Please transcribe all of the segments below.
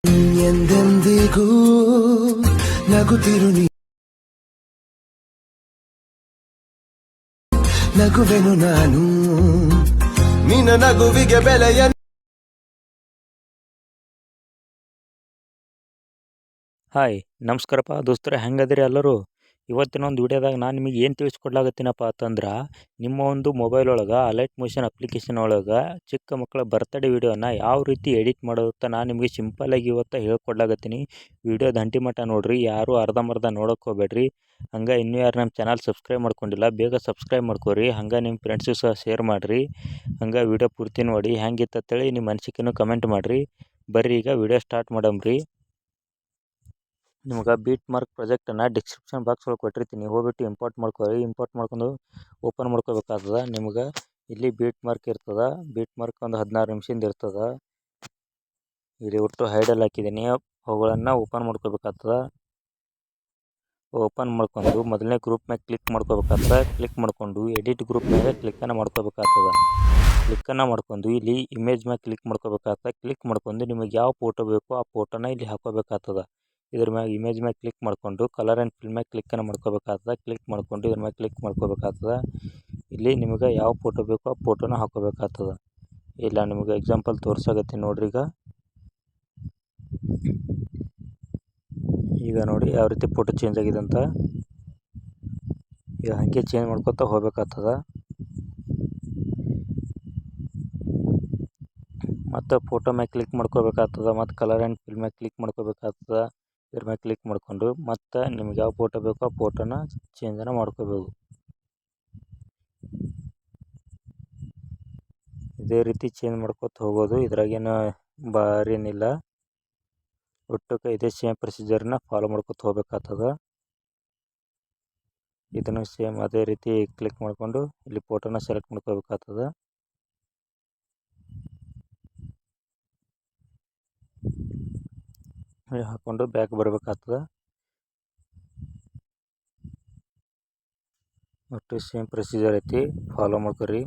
ಎಂದೆಂದಿಗೂ ನಗುತ್ತಿರು ನಗುವೆನು ನಾನು ನಿನ್ನ ನಗುವಿಗೆ ಬೆಲೆಯ. ಹಾಯ್ ನಮಸ್ಕಾರಪ್ಪ ದೋಸ್ತರೆ, ಹೆಂಗದಿರಿ ಎಲ್ಲರೂ? ಇವತ್ತಿನ ಒಂದು ವಿಡಿಯೋದಾಗ ನಾನು ನಿಮಗೆ ಏನು ತಿಳಿಸ್ಕೊಡ್ಲಾಗತ್ತೀನಪ್ಪ ಅಂತಂದ್ರೆ, ನಿಮ್ಮ ಒಂದು ಮೊಬೈಲ್ ಒಳಗೆ ಅಲೈಟ್ ಮೋಷನ್ ಅಪ್ಲಿಕೇಶನ್ ಒಳಗೆ ಚಿಕ್ಕ ಮಕ್ಕಳ ಬರ್ತ್ಡೇ ವಿಡಿಯೋನ ಯಾವ ರೀತಿ ಎಡಿಟ್ ಮಾಡೋದಂತ ನಾನು ನಿಮಗೆ ಸಿಂಪಲ್ಲಾಗಿ ಇವತ್ತು ಹೇಳ್ಕೊಡ್ಲಾಗತ್ತೀನಿ. ವಿಡಿಯೋ ದಂಟಿ ಮಟ್ಟ ನೋಡಿರಿ, ಯಾರು ಅರ್ಧಂಬರ್ಧ ನೋಡೋಕೆ ಹೋಗ್ಬೇಡ್ರಿ. ಹಂಗೆ ಇನ್ನೂ ಯಾರು ನಮ್ಮ ಚಾನಲ್ ಸಬ್ಸ್ಕ್ರೈಬ್ ಮಾಡ್ಕೊಂಡಿಲ್ಲ, ಬೇಗ ಸಬ್ಸ್ಕ್ರೈಬ್ ಮಾಡ್ಕೊರಿ. ಹಂಗೆ ನಿಮ್ಮ ಫ್ರೆಂಡ್ಸು ಸಹ ಶೇರ್ ಮಾಡಿರಿ. ಹಂಗೆ ವಿಡಿಯೋ ಪೂರ್ತಿ ನೋಡಿ ಹೆಂಗಿತ್ತಂತೇಳಿ ನಿಮ್ಮ ಅನಿಸಿಕೆನೂ ಕಮೆಂಟ್ ಮಾಡಿರಿ. ಬರ್ರಿ ಈಗ ವಿಡಿಯೋ ಸ್ಟಾರ್ಟ್ ಮಾಡಮ್ರಿ. ನಿಮ್ಗೆ ಬೀಟ್ ಮಾರ್ಕ್ ಪ್ರಾಜೆಕ್ಟನ್ನು ಡಿಸ್ಕ್ರಿಪ್ಷನ್ ಬಾಕ್ಸ್ ಒಳಗೆ ಕೊಟ್ಟಿರ್ತೀನಿ, ಹೋಗ್ಬಿಟ್ಟು ಇಂಪೋರ್ಟ್ ಮಾಡ್ಕೊರಿ. ಇಂಪೋರ್ಟ್ ಮಾಡ್ಕೊಂಡು ಓಪನ್ ಮಾಡ್ಕೋಬೇಕಾಗ್ತದೆ. ನಿಮ್ಗೆ ಇಲ್ಲಿ ಬೀಟ್ ಮಾರ್ಕ್ ಇರ್ತದೆ. ಬೀಟ್ ಮಾರ್ಕ್ ಒಂದು 16 ನಿಮಿಷದಿಂದ ಇರ್ತದೆ. ಇಲ್ಲಿ ಒಟ್ಟು ಹೈಡಲ್ಲಿ ಹಾಕಿದ್ದೀನಿ, ಅವುಗಳನ್ನು ಓಪನ್ ಮಾಡ್ಕೋಬೇಕಾಗ್ತದೆ. ಓಪನ್ ಮಾಡ್ಕೊಂಡು ಮೊದಲನೇ ಗ್ರೂಪ್ ಮ್ಯಾಗೆ ಕ್ಲಿಕ್ ಮಾಡ್ಕೋಬೇಕಾಗ್ತದೆ. ಕ್ಲಿಕ್ ಮಾಡ್ಕೊಂಡು ಎಡಿಟ್ ಗ್ರೂಪ್ ಮ್ಯಾಗೆ ಕ್ಲಿಕ್ಕನ್ನು ಮಾಡ್ಕೋಬೇಕಾಗ್ತದೆ. ಕ್ಲಿಕ್ಕನ್ನು ಮಾಡ್ಕೊಂಡು ಇಲ್ಲಿ ಇಮೇಜ್ ಮ್ಯಾಗೆ ಕ್ಲಿಕ್ ಮಾಡ್ಕೋಬೇಕಾಗ್ತದೆ. ಕ್ಲಿಕ್ ಮಾಡ್ಕೊಂಡು ನಿಮಗೆ ಯಾವ ಫೋಟೋ ಬೇಕೋ ಆ ಫೋಟೋನ ಇಲ್ಲಿ ಹಾಕೋಬೇಕಾಗ್ತದೆ. ಇದ್ರ ಮ್ಯಾಗ ಇಮೇಜ್ ಮ್ಯಾಗೆ ಕ್ಲಿಕ್ ಮಾಡ್ಕೊಂಡು ಕಲರ್ ಆ್ಯಂಡ್ ಫಿಲ್ ಮ್ಯಾಗೆ ಕ್ಲಿಕ್ಕನ್ನು ಮಾಡ್ಕೋಬೇಕಾಗ್ತದೆ. ಕ್ಲಿಕ್ ಮಾಡ್ಕೊಂಡು ಇದ್ರ ಮ್ಯಾಗೆ ಕ್ಲಿಕ್ ಮಾಡ್ಕೋಬೇಕಾಗ್ತದೆ. ಇಲ್ಲಿ ನಿಮಗೆ ಯಾವ ಫೋಟೋ ಬೇಕೋ ಆ ಫೋಟೋನ ಹಾಕೋಬೇಕಾಗ್ತದೆ. ಇಲ್ಲ ನಿಮಗೆ ಎಕ್ಸಾಂಪಲ್ ತೋರ್ಸಾಗತ್ತೆ ನೋಡ್ರಿ. ಈಗ ನೋಡಿ ಯಾವ ರೀತಿ ಫೋಟೋ ಚೇಂಜ್ ಆಗಿದೆ ಅಂತ. ಈಗ ಹಾಗೆ ಚೇಂಜ್ ಮಾಡ್ಕೊತಾ ಹೋಗ್ಬೇಕಾಗ್ತದೆ. ಮತ್ತು ಫೋಟೋ ಮ್ಯಾಗೆ ಕ್ಲಿಕ್ ಮಾಡ್ಕೋಬೇಕಾಗ್ತದೆ. ಮತ್ತು ಕಲರ್ ಆ್ಯಂಡ್ ಫಿಲ್ ಮ್ಯಾಗೆ ಕ್ಲಿಕ್ ಮಾಡ್ಕೋಬೇಕಾಗ್ತದೆ. ಇದ್ರ ಮ್ಯಾಗೆ ಕ್ಲಿಕ್ ಮಾಡ್ಕೊಂಡು ಮತ್ತು ನಿಮ್ಗೆ ಯಾವ ಫೋಟೋ ಬೇಕೋ ಆ ಫೋಟೋನ ಚೇಂಜನ್ನು ಮಾಡ್ಕೋಬೇಕು. ಇದೇ ರೀತಿ ಚೇಂಜ್ ಮಾಡ್ಕೊತ ಹೋಗೋದು, ಇದ್ರಾಗೇನು ಭಾರಿ ಏನಿಲ್ಲ. ಒಟ್ಟಕ್ಕೆ ಇದೇ ಸೇಮ್ ಪ್ರೊಸೀಜರ್ನ ಫಾಲೋ ಮಾಡ್ಕೊತ ಹೋಗ್ಬೇಕಾಗ್ತದೆ. ಇದನ್ನು ಸೇಮ್ ಅದೇ ರೀತಿ ಕ್ಲಿಕ್ ಮಾಡಿಕೊಂಡು ಇಲ್ಲಿ ಫೋಟೋನ ಸೆಲೆಕ್ಟ್ ಮಾಡ್ಕೋಬೇಕಾಗ್ತದೆ. ಹಾಕ್ಕೊಂಡು ಬ್ಯಾಕ್ ಬರಬೇಕಾಗ್ತದೆ. ಒಟ್ಟು ಸೇಮ್ ಪ್ರೊಸೀಜರ್ ಐತಿ, ಫಾಲೋ ಮಾಡ್ಕೊರಿ.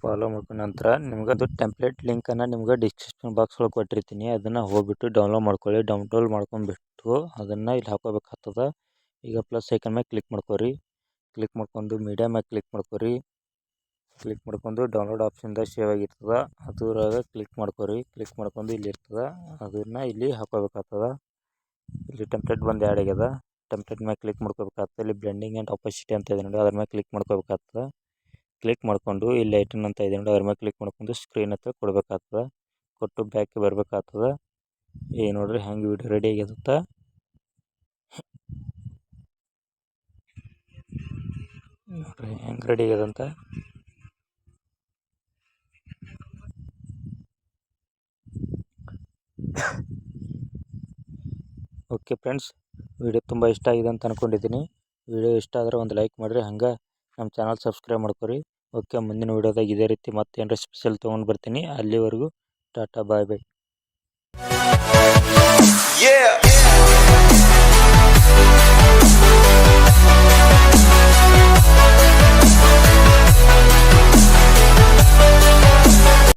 ಫಾಲೋ ಮಾಡ್ಕೊಂಡ ನಂತರ ನಿಮ್ಗೆ ಅದು ಟೆಂಪ್ಲೇಟ್ ಲಿಂಕನ್ನು ನಿಮ್ಗೆ ಡಿಸ್ಕ್ರಿಪ್ಷನ್ ಬಾಕ್ಸ್ ಒಳಗೆ ಕೊಟ್ಟಿರ್ತೀನಿ, ಅದನ್ನು ಹೋಗ್ಬಿಟ್ಟು ಡೌನ್ಲೋಡ್ ಮಾಡ್ಕೊಳ್ಳಿ. ಡೌನ್ಲೋಡ್ ಮಾಡ್ಕೊಂಡ್ಬಿಟ್ಟು ಅದನ್ನು ಇಲ್ಲಿ ಹಾಕೋಬೇಕಾಗ್ತದೆ. ಈಗ ಪ್ಲಸ್ ಐಕನ್ ಮ್ಯಾಗೆ ಕ್ಲಿಕ್ ಮಾಡ್ಕೊರಿ. ಕ್ಲಿಕ್ ಮಾಡ್ಕೊಂಡು ಮೀಡಿಯಾ ಮ್ಯಾಗೆ ಕ್ಲಿಕ್ ಮಾಡ್ಕೊರಿ. ಕ್ಲಿಕ್ ಮಾಡ್ಕೊಂಡು ಡೌನ್ಲೋಡ್ ಆಪ್ಷನ್ದಾಗ ಸೇವ್ ಆಗಿರ್ತದೆ, ಅದ್ರಾಗ ಕ್ಲಿಕ್ ಮಾಡ್ಕೊರಿ. ಕ್ಲಿಕ್ ಮಾಡ್ಕೊಂಡು ಇಲ್ಲಿ ಇರ್ತದೆ, ಅದನ್ನು ಇಲ್ಲಿ ಹಾಕೋಬೇಕಾಗ್ತದೆ. ಇಲ್ಲಿ ಟೆಂಪ್ಲೇಟ್ ಬಂದು ಆ್ಯಡ್ ಆಗ್ಯದ. ಟೆಂಪ್ಲೇಟ್ ಮ್ಯಾಗೆ ಕ್ಲಿಕ್ ಮಾಡ್ಕೋಬೇಕಾಗ್ತದೆ. ಇಲ್ಲಿ ಬ್ಲೆಂಡಿಂಗ್ ಆ್ಯಂಡ್ ಆಪೋಸಿಟಿ ಅಂತ ಇದೆ ನೋಡಿ, ಅದ್ರ ಮ್ಯಾಗೆ ಕ್ಲಿಕ್ ಮಾಡ್ಕೋಬೇಕಾಗ್ತದೆ. ಕ್ಲಿಕ್ ಮಾಡ್ಕೊಂಡು ಇಲ್ಲಿ ಲೈಟನ್ ಅಂತ ಇದೆ ನೋಡಿ, ಅದ್ರ ಮೇಲೆ ಕ್ಲಿಕ್ ಮಾಡ್ಕೊಂಡು ಸ್ಕ್ರೀನ್ ಹತ್ರ ಕೊಡಬೇಕಾಗ್ತದೆ. ಕೊಟ್ಟು ಬ್ಯಾಕ್ ಬರಬೇಕಾಗ್ತದೆ. ಈಗ ನೋಡ್ರಿ ಹೆಂಗೆ ವಿಡಿಯೋ ರೆಡಿ ಆಗ್ಯದಂತ. ನೋಡ್ರಿ ಹೆಂಗೆ ರೆಡಿ ಆಗ್ಯದಂತ. ಓಕೆ ಫ್ರೆಂಡ್ಸ್, ವಿಡಿಯೋ ತುಂಬ ಇಷ್ಟ ಆಗಿದೆ ಅಂತ ಅಂದ್ಕೊಂಡಿದ್ದೀನಿ. ವಿಡಿಯೋ ಇಷ್ಟ ಆದರೆ ಒಂದು ಲೈಕ್ ಮಾಡಿರಿ. ಹಂಗೆ ನಮ್ಮ ಚಾನಲ್ ಸಬ್ಸ್ಕ್ರೈಬ್ ಮಾಡ್ಕೊರಿ. ಓಕೆ, ಮುಂದಿನ ವಿಡಿಯೋದಾಗ ಇದೇ ರೀತಿ ಮತ್ತೆ ಏನಾರ ಸ್ಪೆಷಲ್ ತೊಗೊಂಡು ಬರ್ತೀನಿ. ಅಲ್ಲಿವರೆಗೂ ಟಾಟಾ, ಬಾಯ್ ಬಾಯ್.